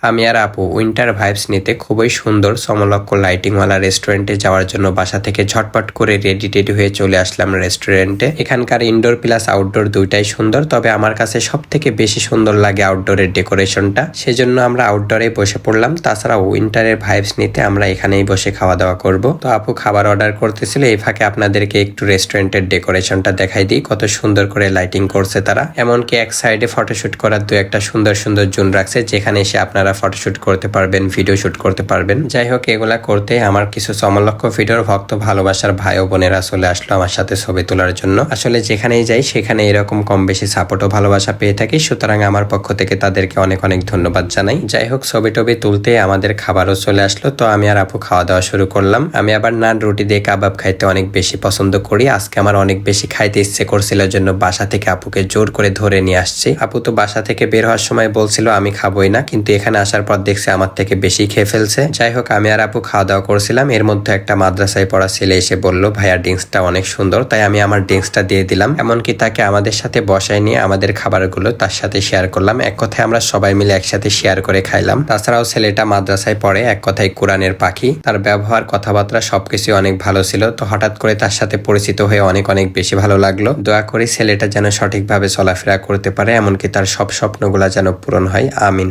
আমি আর আপু winter vibes নিতে খুবই সুন্দর সমলক্ষ লাইটিংওয়ালা রেস্টুরেন্টে যাওয়ার জন্য বাসা থেকে ঝটপট করে রেডি টেডি হয়ে চলে আসলাম রেস্টুরেন্টে। এখানকার ইনডোর প্লাস আউটডোর দুইটাই সুন্দর, তবে আমার কাছে সব থেকে বেশি সুন্দর লাগে আউটডোরের ডেকোরেশনটা, সেজন্য আমরা আউটডোরে বসে পড়লাম। তাছাড়া উইন্টারের ভাইবস নিতে আমরা এখানেই বসে খাওয়া দাওয়া করব। তো আপু খাবার অর্ডার করতেছিল, এই ফাঁকে আপনাদেরকে একটু রেস্টুরেন্টের ডেকোরেশনটা দেখাই দিই, কত সুন্দর করে লাইটিং করছে তারা। এমনকি এক সাইডে ফটোশুট করার দু একটা সুন্দর সুন্দর জোন রাখছে, যেখানে এসে আপনারা ফটোশুট করতে পারবেন, ভিডিও শুট করতে পারবেন। যাই হোক, এগুলা করতে আমার কিছু সমলক্ষ ভিডিওর ভক্ত ভালোবাসার ভাই ও বোনেরা চলে আসলো আমার সাথে ছবি তোলার জন্য। আসলে যেখানেই যাই সেখানে এরকম কম বেশি সাপোর্ট ও ভালোবাসা পেয়ে থাকি, সুতরাং আমার পক্ষ থেকে তাদেরকে অনেক অনেক ধন্যবাদ জানাই। যাই হোক, ছবি টবি তুলতে আমাদের খাবারও চলে আসলো, তো আমি আর আপু খাওয়া দাওয়া শুরু করলাম। আমি আবার নান রুটি দিয়ে কাবাব খাইতে অনেক বেশি পছন্দ করি। আজকে আমার অনেক বেশি খাইতে ইচ্ছে করছিল, জন্য বাসা থেকে আপুকে জোর করে ধরে নিয়ে আসছি। আপু তো বাসা থেকে বের হওয়ার সময় বলছিল আমি খাবোই না, কিন্তু এখানে আসার পর দেখছে আমার থেকে বেশি খেয়ে ফেলছে। যাই হোক, আমি আর আপু খাওয়া দাওয়া করছিলাম। এর মধ্যে একটা মাদ্রাসায় পড়া ছেলে এসে বলল, ভাইয়া ড্রিঙ্কসটা অনেক সুন্দর, তাই আমি আমার ড্রিঙ্কসটা দিয়ে দিলাম। এমনকি তাকে আমাদের সাথে বসায় নিয়ে আমাদের খাবারগুলো তার সাথে শেয়ার করলাম। এক কথায় আমরা সবাই মিলে একসাথে শেয়ার করে খাইলাম। তাছাড়াও ছেলেটা মাদ্রাসায় পড়ে, এক কথায় কোরআনের পাখি। তার ব্যবহার, কথাবার্তা সবকিছু অনেক ভালো ছিল। তো হঠাৎ করে তার সাথে পরিচিত হয়ে অনেক অনেক বেশি ভালো লাগলো। দোয়া করি ছেলেটা যেন সঠিকভাবে চলাফেরা করতে পারে, এমনকি তার সব স্বপ্নগুলা যেন পূরণ হয়। আমিন।